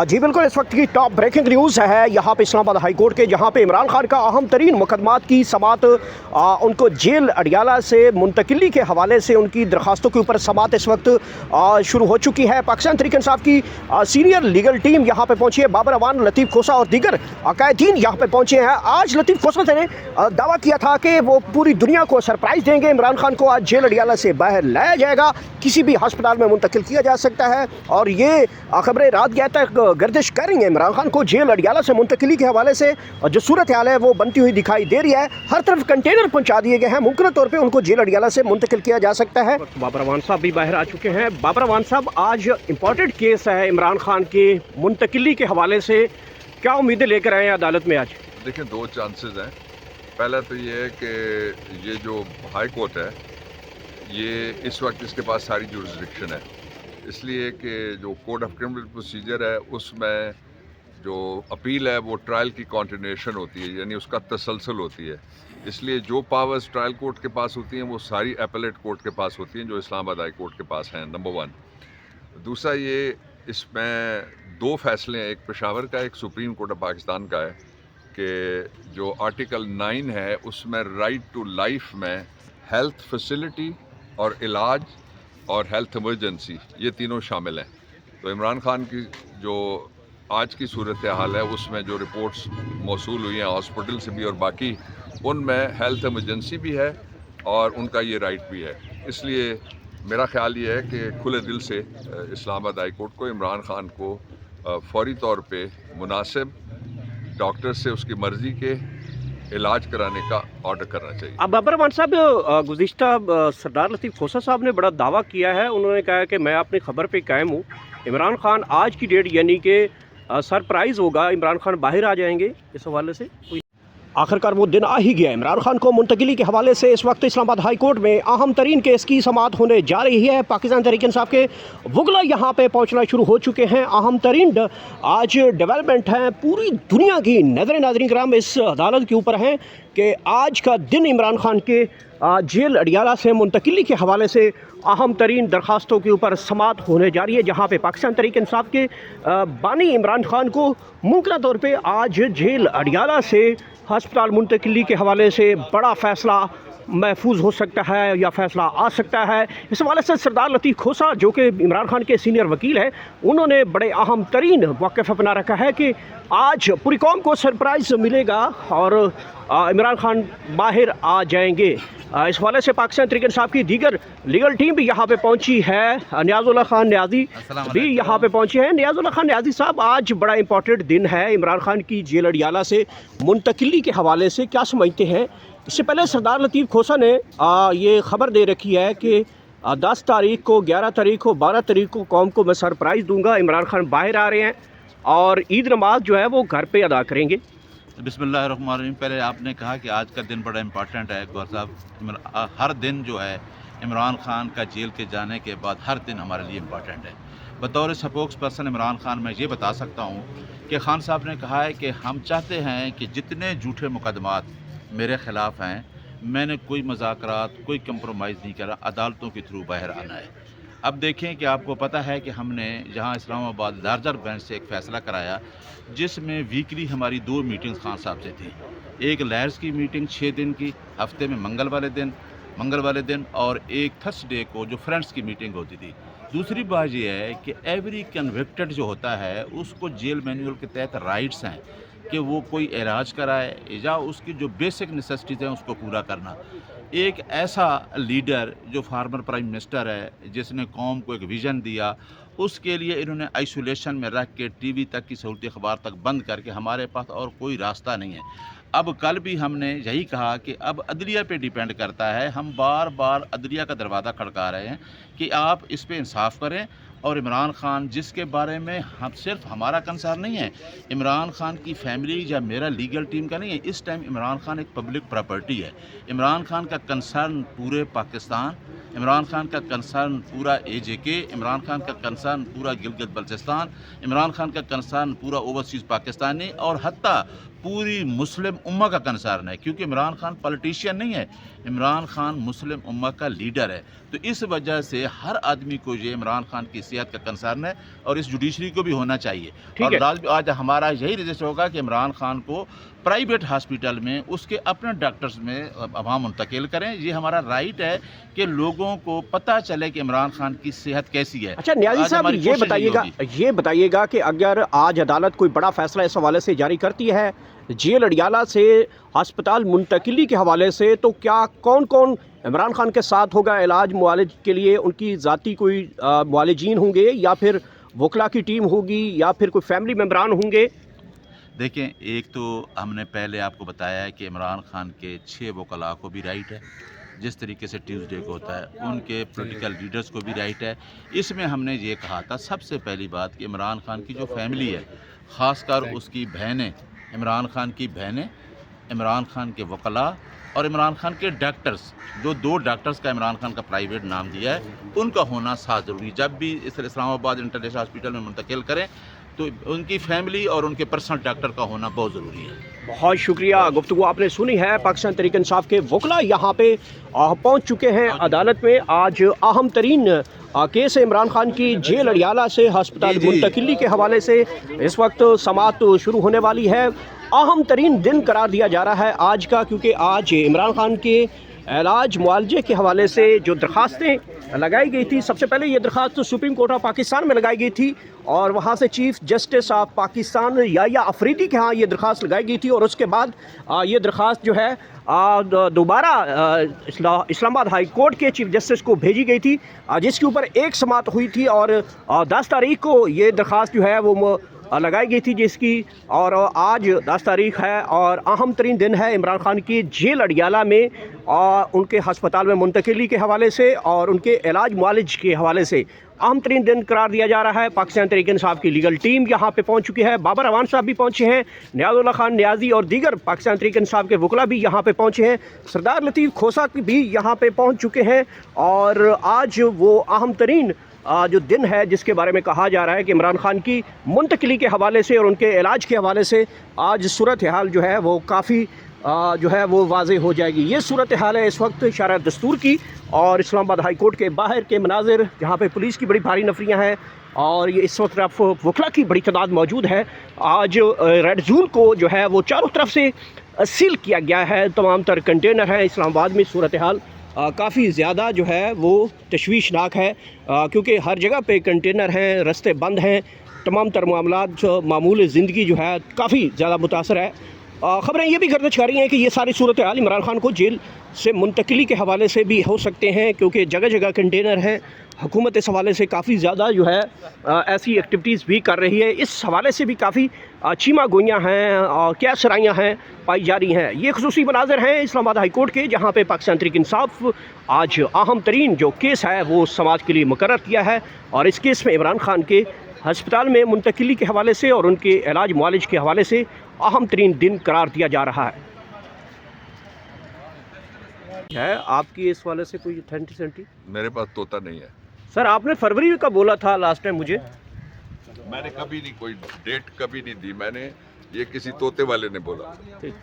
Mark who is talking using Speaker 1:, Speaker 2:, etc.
Speaker 1: जी बिल्कुल, इस वक्त की टॉप ब्रेकिंग न्यूज़ है यहाँ पे इस्लामाबाद हाई कोर्ट के, जहाँ पे इमरान खान का अहम तरीन मुकदमात की समात उनको जेल अडियाला से मुंतकिली के हवाले से उनकी दरखास्तों के ऊपर समात इस वक्त शुरू हो चुकी है। पाकिस्तान तहरीक इंसाफ की सीनियर लीगल टीम यहाँ पे पहुंची है। बाबर अवान, लतीफ़ खोसा और दीगर कायदीन यहाँ पे पहुंचे हैं। आज लतीफ़ खोसा ने दावा किया था कि वो पूरी दुनिया को सरप्राइज़ देंगे। इमरान खान को आज जेल अडियाला से बाहर लाया जाएगा, किसी भी हस्पताल में मुंतकिल किया जा सकता है। और ये खबरें रात गया तक गर्दिश कर रही हैं। इमरान खान को जेल अडियाला से मुंतकिली के हवाले से जो सूरत हाल है वो बनती हुई दिखाई दे रही है। हर तरफ कंटेनर पहुंचा दिए गए हैं, मुमकिन तौर पे उनको जेल अडियाला से मुंतकिल किया जा सकता है। बाबर अवान साहब भी बाहर आ चुके हैं। बाबर अवान साहब, आज इंपॉर्टेंट केस है इमरान खान के मुंतकिली के हवाले से, क्या उम्मीदें लेकर आए हैं अदालत में आज?
Speaker 2: देखिए, दो चांसेस हैं। पहला तो ये है कि ये जो हाई कोर्ट है ये इस वक्त इसके पास सारी जुरिस्डिक्शन है, इसलिए कि जो कोड ऑफ क्रिमिनल प्रोसीजर है उसमें जो अपील है वो ट्रायल की कंटिन्यूएशन होती है, यानी उसका तसलसल होती है। इसलिए जो पावर्स ट्रायल कोर्ट के पास होती हैं वो सारी एपेलेट कोर्ट के पास होती हैं, जो इस्लामाबाद हाई कोर्ट के पास हैं, नंबर 1। दूसरा, ये इसमें दो फैसले हैं, एक पेशावर का, एक सुप्रीम कोर्ट ऑफ पाकिस्तान का है, कि जो आर्टिकल 9 है उसमें राइट टू लाइफ में हेल्थ फैसिलिटी और इलाज और हेल्थ इमरजेंसी, ये तीनों शामिल हैं। तो इमरान खान की जो आज की सूरत हाल है उसमें जो रिपोर्ट्स मौसूल हुई हैं हॉस्पिटल से भी और बाकी, उनमें हेल्थ इमरजेंसी भी है और उनका ये राइट भी है। इसलिए मेरा ख्याल ये है कि खुले दिल से इस्लामाबाद हाई कोर्ट को इमरान खान को फौरी तौर पे मुनासिब डॉक्टर से उसकी मर्ज़ी के इलाज कराने का ऑर्डर करना चाहिए।
Speaker 1: अब बाबर अवान साहब, गुज़िश्ता सरदार लतीफ़ खोसा साहब ने बड़ा दावा किया है। उन्होंने कहा है कि मैं अपनी खबर पे कायम हूँ। इमरान खान आज की डेट यानी कि सरप्राइज़ होगा, इमरान खान बाहर आ जाएंगे। इस हवाले से आखिरकार वो दिन आ ही गया। इमरान खान को मुंतकिली के हवाले से इस वक्त इस्लामाबाद हाई कोर्ट में अहम तरीन केस की समाअत होने जा रही है। पाकिस्तान तहरीक इंसाफ के वुकला यहाँ पे पहुँचना शुरू हो चुके हैं। अहम तरीन आज डेवलपमेंट हैं, पूरी दुनिया की नज़र नाज़रीन कराम इस अदालत के ऊपर हैं कि आज का दिन इमरान खान के जेल अडियाला से मुंतकिली के हवाले से अहम तरीन दरखास्तों के ऊपर समाअत होने जा रही है, जहाँ पे पाकिस्तान तहरीक इंसाफ के बानी इमरान खान को मुमकिन तौर पे आज जेल अडियाला से हस्पताल मुंतकिली के हवाले से बड़ा फ़ैसला महफूज हो सकता है या फ़ैसला आ सकता है। इस हवाले से सरदार लतीफ़ खोसा, जो कि इमरान खान के सीनियर वकील हैं, उन्होंने बड़े अहम तरीन वाक़िफ़ अपना रखा है कि आज पूरी कौम को सरप्राइज़ मिलेगा और इमरान खान बाहर आ जाएंगे। इस हवाले से पाकिस्तान तहरीक इंसाफ की दीगर लीगल टीम भी यहाँ पे पहुँची है। नियाज़ुल्लाह खान न्याज़ी भी यहाँ पे पहुँचे हैं। नियाज़ुल्लाह खान न्याज़ी साहब, आज बड़ा इंपॉर्टेंट दिन है इमरान खान की जेल अडियाला से मुंतकिली के हवाले से, क्या समझते हैं? इससे पहले सरदार लतीफ़ खोसा ने ये ख़बर दे रखी है कि 10 तारीख को, 11 तारीख को, 12 तारीख को कौम को मैं सरप्राइज़ दूंगा। इमरान खान बाहर आ रहे हैं और ईद नमाज जो है वो घर पे अदा करेंगे।
Speaker 3: बिस्मिल्लाहिर्रहमानिर्रहीम। पहले आपने कहा कि आज का दिन बड़ा इंपॉर्टेंट है गौर साहब। हर दिन जो है इमरान खान का जेल के जाने के बाद हर दिन हमारे लिए इम्पॉर्टेंट है। बतौर स्पोक्स पर्सन इमरान खान मैं ये बता सकता हूँ कि खान साहब ने कहा है कि हम चाहते हैं कि जितने झूठे मुकदमात मेरे ख़िलाफ़ हैं, मैंने कोई मज़ाकरात, कोई कंप्रोमाइज़ नहीं करा, अदालतों के थ्रू बाहर आना है। अब देखें कि आपको पता है कि हमने जहां इस्लामाबाद लार्जर बेंच से एक फ़ैसला कराया, जिसमें वीकली हमारी 2 मीटिंग्स खान साहब से थी। एक लैर्स की मीटिंग 6 दिन की, हफ्ते में मंगल वाले दिन और एक थर्सडे को जो फ्रेंड्स की मीटिंग होती थी। दूसरी बात यह है कि एवरी कन्विक्टेड जो होता है उसको जेल मैनुअल के तहत राइट्स हैं कि वो कोई इलाज कराए या उसकी जो बेसिक नेसेसिटीज़ हैं उसको पूरा करना। एक ऐसा लीडर जो फार्मर प्राइम मिनिस्टर है, जिसने कौम को एक विज़न दिया, उसके लिए इन्होंने आइसोलेशन में रख के टीवी तक की सहूलती अखबार तक बंद करके हमारे पास और कोई रास्ता नहीं है। अब कल भी हमने यही कहा कि अब अदलिया पे डिपेंड करता है। हम बार बार अदलिया का दरवाज़ा खड़का रहे हैं कि आप इस पे इंसाफ करें। और इमरान खान, जिसके बारे में हम सिर्फ हमारा कंसर्न नहीं है, इमरान खान की फैमिली या मेरा लीगल टीम का नहीं है, इस टाइम इमरान खान एक पब्लिक प्रॉपर्टी है। इमरान खान का कंसर्न पूरे पाकिस्तान, इमरान खान का कंसर्न पूरा AJK, इमरान खान का कंसर्न पूरा गिलगित बल्चिस्तान, इमरान खान का कंसर्न पूरा ओवरसीज़ पाकिस्तानी और हत्ता पूरी मुस्लिम उम्मा का कंसर्न है, क्योंकि इमरान खान पॉलिटिशियन नहीं है, इमरान खान मुस्लिम उम्मा का लीडर है। तो इस वजह से हर आदमी को ये इमरान खान की सेहत का कंसर्न है और इस जुडिशरी को भी होना चाहिए।
Speaker 1: ठीक है।
Speaker 3: और आज हमारा यही रजिस्टर होगा कि इमरान खान को प्राइवेट हॉस्पिटल में उसके अपने डॉक्टर्स में हम मुंतकिल करें। ये हमारा राइट है कि लोगों को पता चले कि इमरान खान की सेहत कैसी है।
Speaker 1: अच्छा न्याजी
Speaker 3: आज
Speaker 1: साहब,
Speaker 3: हमारी
Speaker 1: ये
Speaker 3: कोशिश यही
Speaker 1: बताइएगा कि अगर आज अदालत कोई बड़ा फैसला इस हवाले से जारी करती है जेल अडियाला से अस्पताल मुंतकिली के हवाले से, तो क्या कौन कौन इमरान खान के साथ होगा इलाज मुआलज के लिए? उनकी ज़ाती कोई मुआलजीन होंगे या फिर वकला की टीम होगी या फिर कोई फैमिली मेम्बरान होंगे?
Speaker 3: देखें, एक तो हमने पहले आपको बताया है कि इमरान खान के 6 वकला को भी राइट है, जिस तरीके से ट्यूसडे को होता है, उनके पॉलिटिकल लीडर्स को भी राइट है। इसमें हमने ये कहा था सबसे पहली बात कि इमरान खान की जो फैमिली है, ख़ासकर उसकी बहनें, इमरान खान की बहनें, इमरान खान के वकला और इमरान खान के डॉक्टर्स, जो 2 डॉक्टर्स का इमरान खान का प्राइवेट नाम दिया है, उनका होना साथ ज़रूरी। जब भी इस इस्लामाबाद इंटरनेशनल हॉस्पिटल में मुंतकिल करें तो उनकी फैमिली और उनके पर्सनल डॉक्टर का होना बहुत ज़रूरी है।
Speaker 1: बहुत शुक्रिया। गुफ्तगू आपने सुनी है। पाकिस्तान तहरीक इंसाफ के वकला यहाँ पे पहुँच चुके हैं अदालत में। आज अहम तरीन केस है इमरान खान की जेल अडियाला से अस्पताल मुंतकिली के हवाले से। इस वक्त समाअत शुरू होने वाली है। अहम तरीन दिन करार दिया जा रहा है आज का, क्योंकि आज इमरान खान के इलाज मुआलजे के हवाले से जो दरख्वास्तें लगाई गई थी, सबसे पहले ये दरख्वास्त सुप्रीम कोर्ट ऑफ पाकिस्तान में लगाई गई थी और वहाँ से चीफ जस्टिस ऑफ पाकिस्तान या अफरीदी के यहाँ ये दरख्वास्त लगाई गई थी और उसके बाद ये दरख्वास्त जो है दोबारा इस्लामाबाद हाई कोर्ट के चीफ जस्टिस को भेजी गई थी, जिसके ऊपर एक समाअत हुई थी और 10 तारीख को ये दरख्वास्त जो है वो लगाई गई थी जिसकी, और आज 10 तारीख है और अहम तरीन दिन है इमरान खान की जेल अडियाला में और उनके हस्पताल में मुंतकिली के हवाले से और उनके इलाज मुआलिज के हवाले से अहम तरीन दिन करार दिया जा रहा है। पाकिस्तान तहरीक इंसाफ की लीगल टीम यहाँ पे पहुँच चुकी है। बाबर अवान साहब भी पहुँचे हैं, नियाज़ुल्लाह खान नियाज़ी और दीगर पाकिस्तान तहरीक इंसाफ के वकला भी यहाँ पे पहुँचे हैं। सरदार लतीफ़ खोसा भी यहाँ पे पहुँच चुके हैं और आज वो अहम तरीन जो दिन है जिसके बारे में कहा जा रहा है कि इमरान खान की मुंतकिली के हवाले से और उनके इलाज के हवाले से आज सूरत हाल जो है वो काफ़ी जो है वो वाज़ेह हो जाएगी। ये सूरत हाल है इस वक्त शरअ दस्तूर की और इस्लामाबाद हाई कोर्ट के बाहर के मनाजिर, जहाँ पे पुलिस की बड़ी भारी नफरियाँ हैं और ये इस वक्त वकला की बड़ी तादाद मौजूद है। आज रेड जोन को जो है वो चारों तरफ से सील किया गया है, तमाम तर कंटेनर हैं। इस्लामाबाद में सूरत हाल काफ़ी ज़्यादा जो है वो तशवीशनाक है, क्योंकि हर जगह पे कंटेनर हैं, रास्ते बंद हैं, तमाम तर मामलात मामूल ज़िंदगी जो है काफ़ी ज़्यादा मुतासर है। ख़बरें ये भी गर्दिश कर रही हैं कि ये सारी सूरत हाल इमरान खान को जेल से मुंतकिली के हवाले से भी हो सकते हैं, क्योंकि जगह जगह कंटेनर हैं। हुकूमत इस हवाले से काफ़ी ज़्यादा जो है ऐसी एक्टिविटीज़ भी कर रही है। इस हवाले से भी काफ़ी चीमा गोइयाँ हैं और क्या सराइयाँ हैं पाई जा रही हैं। ये खसूसी मनाज़र हैं इस्लामाबाद हाई कोर्ट के, जहाँ पे पाकिस्तान तहरीक इंसाफ आज अहम तरीन जो केस है वो समाज के लिए मुकर्रर किया है और इस केस में इमरान खान के हस्पताल में मुंतकिली के हवाले से और उनके इलाज मुआलिज के हवाले से अहम तरीन दिन करार दिया जा रहा है। आपकी इस वाले से कोई अथेंटिसिटी?
Speaker 2: मेरे पास तोता नहीं है
Speaker 1: सर, आपने फरवरी का बोला था लास्ट टाइम मुझे।
Speaker 2: मैंने कभी नहीं कोई डेट कभी नहीं दी मैंने, ये किसी तोते वाले ने बोला।
Speaker 1: ठीक।